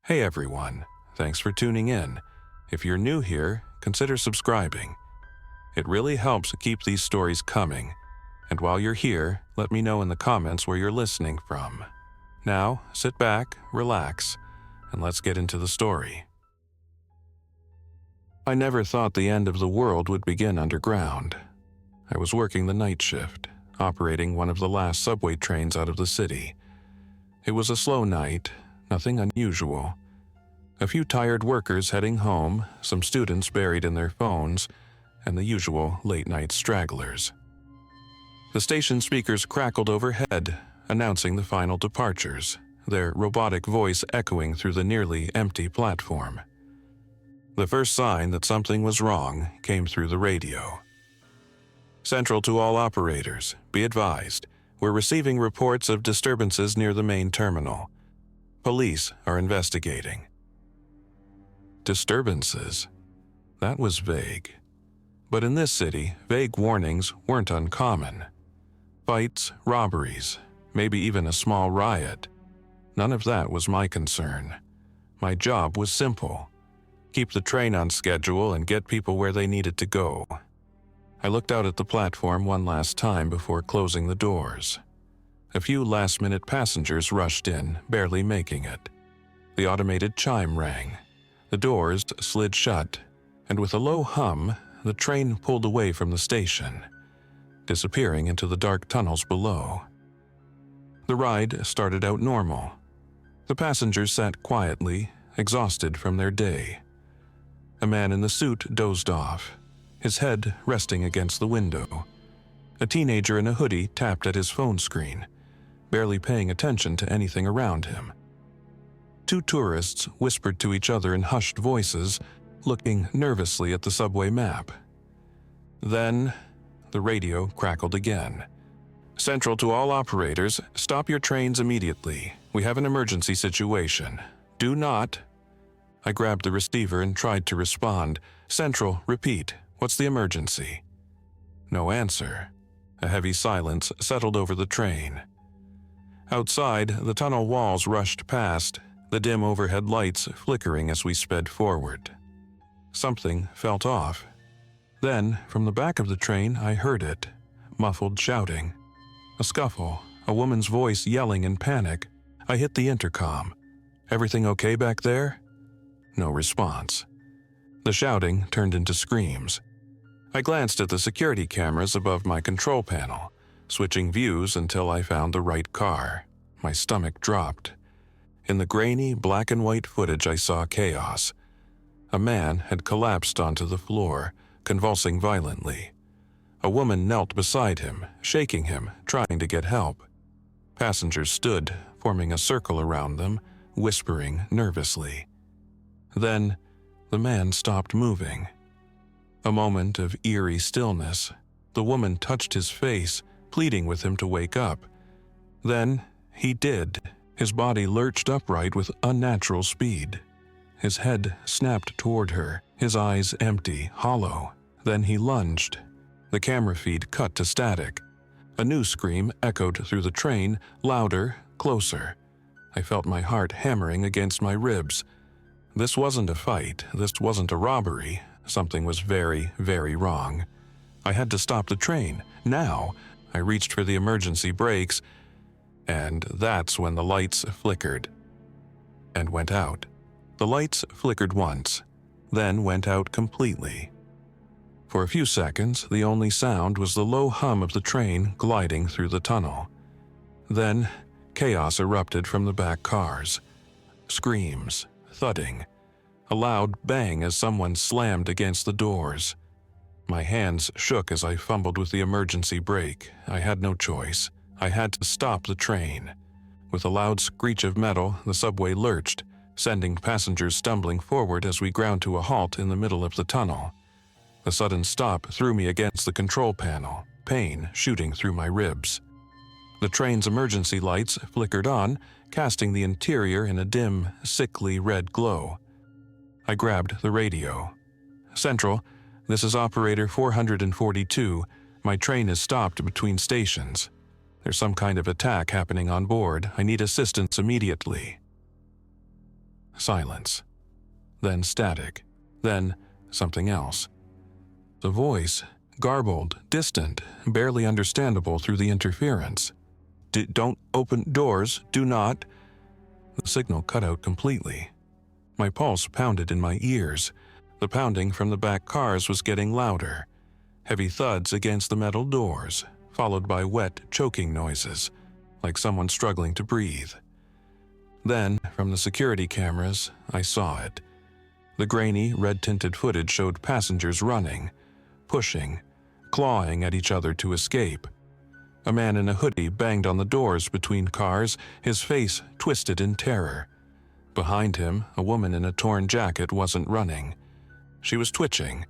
Hey everyone, thanks for tuning in. If you're new here, consider subscribing. It really helps keep these stories coming. And while you're here, let me know in the comments where you're listening from. Now, sit back, relax, and let's get into the story. I never thought the end of the world would begin underground. I was working the night shift, operating one of the last subway trains out of the city. It was a slow night, nothing unusual. A few tired workers heading home, some students buried in their phones, and the usual late-night stragglers. The station speakers crackled overhead, announcing the final departures, their robotic voice echoing through the nearly empty platform. The first sign that something was wrong came through the radio. Central to all operators, be advised, we're receiving reports of disturbances near the main terminal. Police are investigating. Disturbances? That was vague. But in this city, vague warnings weren't uncommon. Fights, robberies, maybe even a small riot. None of that was my concern. My job was simple. Keep the train on schedule and get people where they needed to go. I looked out at the platform one last time before closing the doors. A few last-minute passengers rushed in, barely making it. The automated chime rang. The doors slid shut, and with a low hum, the train pulled away from the station, disappearing into the dark tunnels below. The ride started out normal. The passengers sat quietly, exhausted from their day. A man in the suit dozed off, his head resting against the window. A teenager in a hoodie tapped at his phone screen, barely paying attention to anything around him. Two tourists whispered to each other in hushed voices, looking nervously at the subway map. Then, the radio crackled again. Central to all operators, stop your trains immediately. We have an emergency situation. Do not... I grabbed the receiver and tried to respond. Central, repeat. What's the emergency? No answer. A heavy silence settled over the train. Outside, the tunnel walls rushed past, the dim overhead lights flickering as we sped forward. Something felt off. Then, from the back of the train, I heard it, muffled shouting. A scuffle, a woman's voice yelling in panic. I hit the intercom. Everything okay back there? No response. The shouting turned into screams. I glanced at the security cameras above my control panel, switching views until I found the right car. My stomach dropped. In the grainy black and white footage I saw chaos. A man had collapsed onto the floor, convulsing violently. A woman knelt beside him, shaking him, trying to get help. Passengers stood, forming a circle around them, whispering nervously. Then, the man stopped moving. A moment of eerie stillness. The woman touched his face, pleading with him to wake up. Then, he did. His body lurched upright with unnatural speed. His head snapped toward her, his eyes empty, hollow. Then he lunged. The camera feed cut to static. A new scream echoed through the train, louder, closer. I felt my heart hammering against my ribs. This wasn't a fight, this wasn't a robbery. Something was very, very wrong. I had to stop the train, now. I reached for the emergency brakes, and that's when the lights flickered and went out. The lights flickered once, then went out completely. For a few seconds, the only sound was the low hum of the train gliding through the tunnel. Then, chaos erupted from the back cars. Screams, thudding, a loud bang as someone slammed against the doors. My hands shook as I fumbled with the emergency brake. I had no choice. I had to stop the train. With a loud screech of metal, the subway lurched, sending passengers stumbling forward as we ground to a halt in the middle of the tunnel. The sudden stop threw me against the control panel, pain shooting through my ribs. The train's emergency lights flickered on, casting the interior in a dim, sickly red glow. I grabbed the radio. Central, this is operator 442. My train is stopped between stations. There's some kind of attack happening on board. I need assistance immediately. Silence. Then static. Then something else. The voice, garbled, distant, barely understandable through the interference. Don't open doors, do not. The signal cut out completely. My pulse pounded in my ears. The pounding from the back cars was getting louder. Heavy thuds against the metal doors, followed by wet, choking noises, like someone struggling to breathe. Then, from the security cameras, I saw it. The grainy, red-tinted footage showed passengers running, pushing, clawing at each other to escape. A man in a hoodie banged on the doors between cars, his face twisted in terror. Behind him, a woman in a torn jacket wasn't running. She was twitching,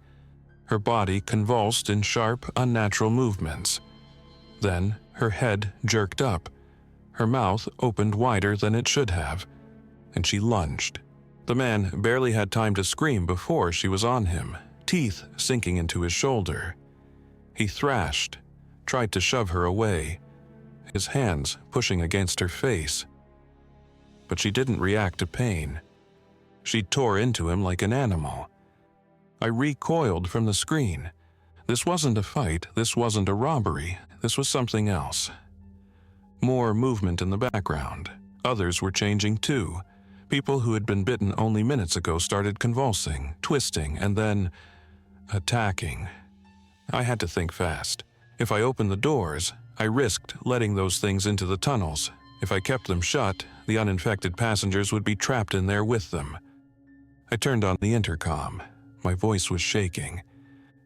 her body convulsed in sharp, unnatural movements. Then her head jerked up, her mouth opened wider than it should have, and she lunged. The man barely had time to scream before she was on him, teeth sinking into his shoulder. He thrashed, tried to shove her away, his hands pushing against her face. But she didn't react to pain. She tore into him like an animal. I recoiled from the screen. This wasn't a fight, this wasn't a robbery, this was something else. More movement in the background. Others were changing too. People who had been bitten only minutes ago started convulsing, twisting, and then attacking. I had to think fast. If I opened the doors, I risked letting those things into the tunnels. If I kept them shut, the uninfected passengers would be trapped in there with them. I turned on the intercom. My voice was shaking.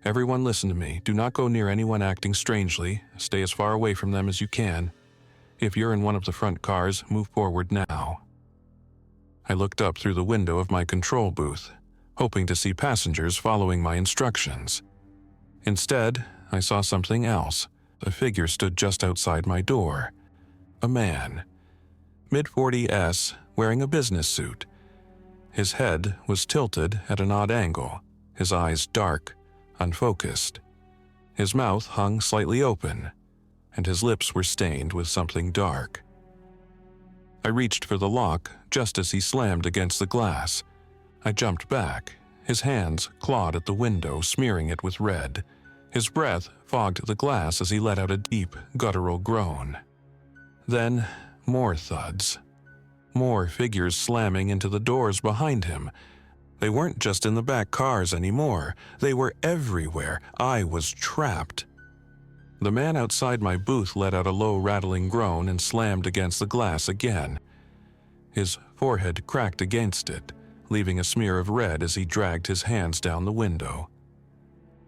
Everyone listen to me. Do not go near anyone acting strangely. Stay as far away from them as you can. If you're in one of the front cars, move forward now. I looked up through the window of my control booth, hoping to see passengers following my instructions. Instead, I saw something else. A figure stood just outside my door. A man. Mid-40s, wearing a business suit. His head was tilted at an odd angle, his eyes dark, unfocused. His mouth hung slightly open, and his lips were stained with something dark. I reached for the lock just as he slammed against the glass. I jumped back. His hands clawed at the window, smearing it with red. His breath fogged the glass as he let out a deep, guttural groan. Then, more thuds. More figures slamming into the doors behind him. They weren't just in the back cars anymore. They were everywhere. I was trapped. The man outside my booth let out a low, rattling groan and slammed against the glass again. His forehead cracked against it, leaving a smear of red as he dragged his hands down the window.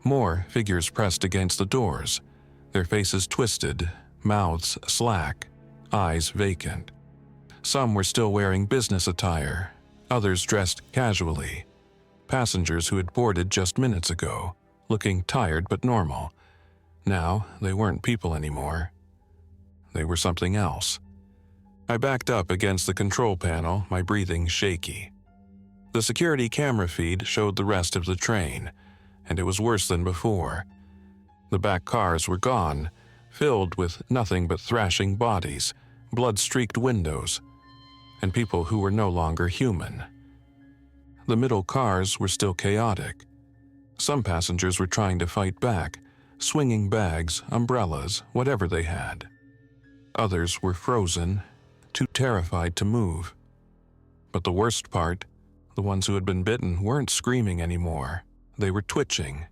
More figures pressed against the doors, their faces twisted, mouths slack, eyes vacant. Some were still wearing business attire, others dressed casually. Passengers who had boarded just minutes ago, looking tired but normal. Now, they weren't people anymore. They were something else. I backed up against the control panel, my breathing shaky. The security camera feed showed the rest of the train, and it was worse than before. The back cars were gone, filled with nothing but thrashing bodies, blood-streaked windows, and people who were no longer human. The middle cars were still chaotic. Some passengers were trying to fight back, swinging bags, umbrellas, whatever they had. Others were frozen, too terrified to move. But the worst part, the ones who had been bitten weren't screaming anymore. They were twitching,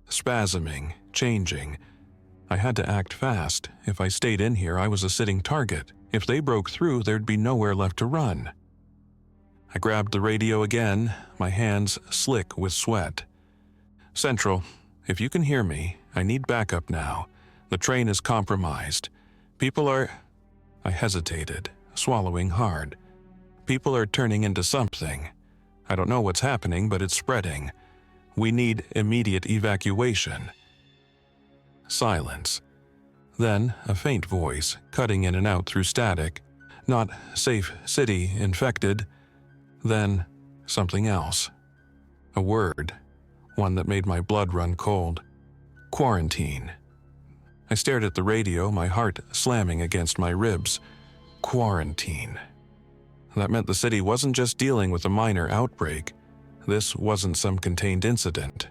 spasming, changing. I had to act fast. If I stayed in here, I was a sitting target. If they broke through, there'd be nowhere left to run. I grabbed the radio again, my hands slick with sweat. Central, if you can hear me, I need backup now. The train is compromised. People are... I hesitated, swallowing hard. People are turning into something. I don't know what's happening, but it's spreading. We need immediate evacuation. Silence. Then a faint voice, cutting in and out through static. Not safe city infected. Then something else. A word. One that made my blood run cold. Quarantine. I stared at the radio, my heart slamming against my ribs. Quarantine. That meant the city wasn't just dealing with a minor outbreak. This wasn't some contained incident.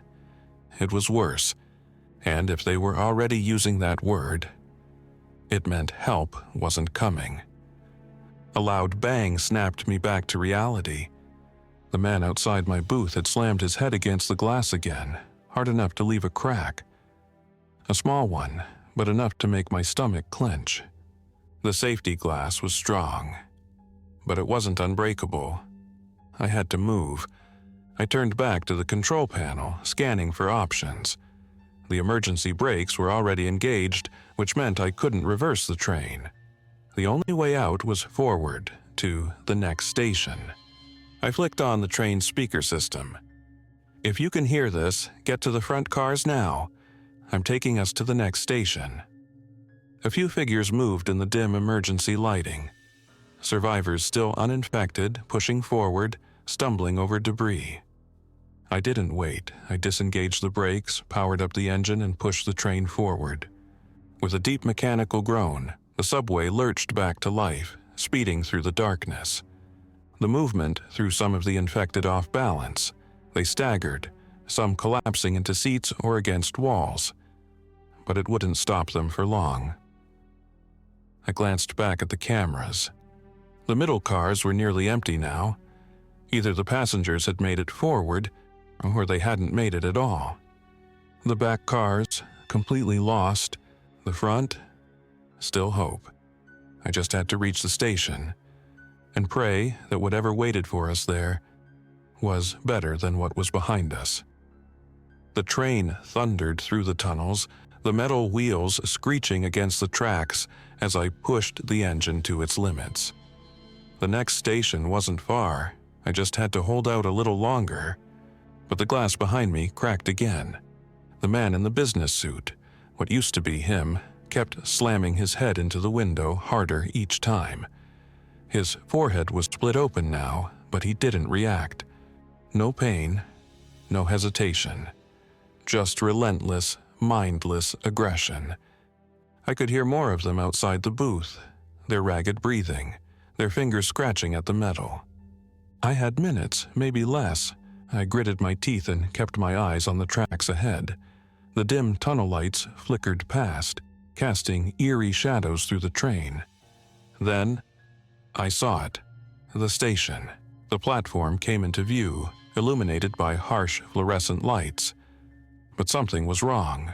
It was worse, and if they were already using that word, it meant help wasn't coming. A loud bang snapped me back to reality. The man outside my booth had slammed his head against the glass again, hard enough to leave a crack. A small one, but enough to make my stomach clench. The safety glass was strong, but it wasn't unbreakable. I had to move. I turned back to the control panel, scanning for options. The emergency brakes were already engaged, which meant I couldn't reverse the train. The only way out was forward, to the next station. I flicked on the train's speaker system. "If you can hear this, get to the front cars now. I'm taking us to the next station." A few figures moved in the dim emergency lighting. Survivors still uninfected, pushing forward, stumbling over debris. I didn't wait. I disengaged the brakes, powered up the engine, and pushed the train forward. With a deep mechanical groan, the subway lurched back to life, speeding through the darkness. The movement threw some of the infected off balance. They staggered, some collapsing into seats or against walls. But it wouldn't stop them for long. I glanced back at the cameras. The middle cars were nearly empty now. Either the passengers had made it forward, or they hadn't made it at all. The back cars, completely lost. The front, still hope. I just had to reach the station and pray that whatever waited for us there was better than what was behind us. The train thundered through the tunnels, the metal wheels screeching against the tracks as I pushed the engine to its limits. The next station wasn't far. I just had to hold out a little longer. But the glass behind me cracked again. The man in the business suit, what used to be him, kept slamming his head into the window harder each time. His forehead was split open now, but he didn't react. No pain, no hesitation. Just relentless, mindless aggression. I could hear more of them outside the booth, their ragged breathing, their fingers scratching at the metal. I had minutes, maybe less. I gritted my teeth and kept my eyes on the tracks ahead. The dim tunnel lights flickered past, casting eerie shadows through the train. Then, I saw it. The station. The platform came into view, illuminated by harsh fluorescent lights. But something was wrong.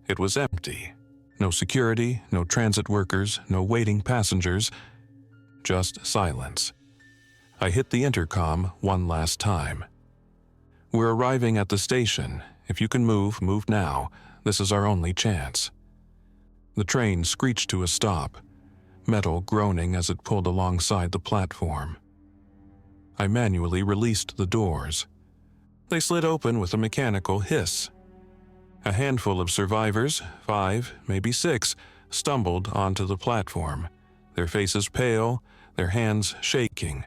It was empty. No security, no transit workers, no waiting passengers. Just silence. I hit the intercom one last time. "We're arriving at the station. If you can move, move now. This is our only chance." The train screeched to a stop, metal groaning as it pulled alongside the platform. I manually released the doors. They slid open with a mechanical hiss. A handful of survivors, 5, maybe 6, stumbled onto the platform, their faces pale, their hands shaking.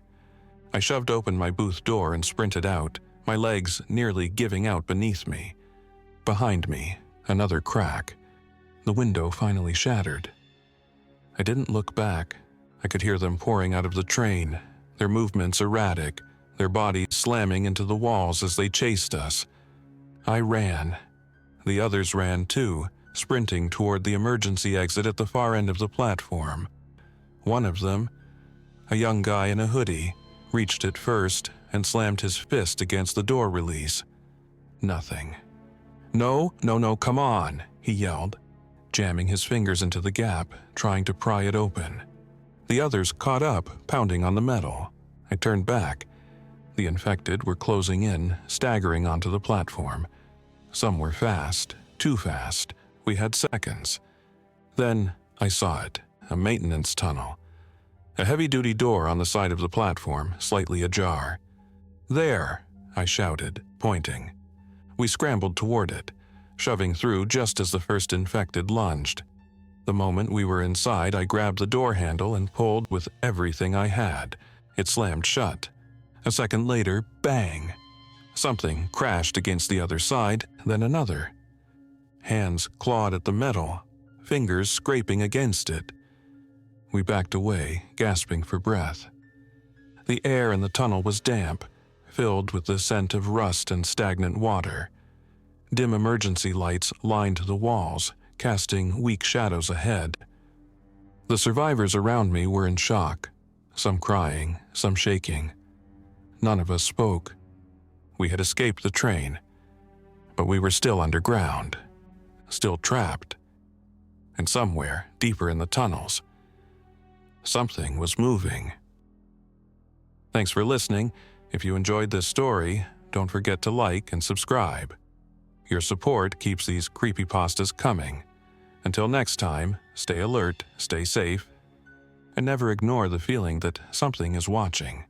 I shoved open my booth door and sprinted out, my legs nearly giving out beneath me. Behind me, another crack. The window finally shattered. I didn't look back. I could hear them pouring out of the train, their movements erratic, their bodies slamming into the walls as they chased us. I ran. The others ran too, sprinting toward the emergency exit at the far end of the platform. One of them, a young guy in a hoodie, reached it first and slammed his fist against the door release. Nothing. No, come on," he yelled, jamming his fingers into the gap, trying to pry it open. The others caught up, pounding on the metal. I turned back. The infected were closing in, staggering onto the platform. Some were fast, too fast. We had seconds. Then I saw it, a maintenance tunnel. A heavy-duty door on the side of the platform, slightly ajar. "There!" I shouted, pointing. We scrambled toward it, shoving through just as the first infected lunged. The moment we were inside, I grabbed the door handle and pulled with everything I had. It slammed shut. A second later, bang! Something crashed against the other side, then another. Hands clawed at the metal, fingers scraping against it. We backed away, gasping for breath. The air in the tunnel was damp, filled with the scent of rust and stagnant water. Dim emergency lights lined the walls, casting weak shadows ahead. The survivors around me were in shock, some crying, some shaking. None of us spoke. We had escaped the train, but we were still underground, still trapped. And somewhere, deeper in the tunnels, something was moving. Thanks for listening. If you enjoyed this story, don't forget to like and subscribe. Your support keeps these creepypastas coming. Until next time, stay alert, stay safe, and never ignore the feeling that something is watching.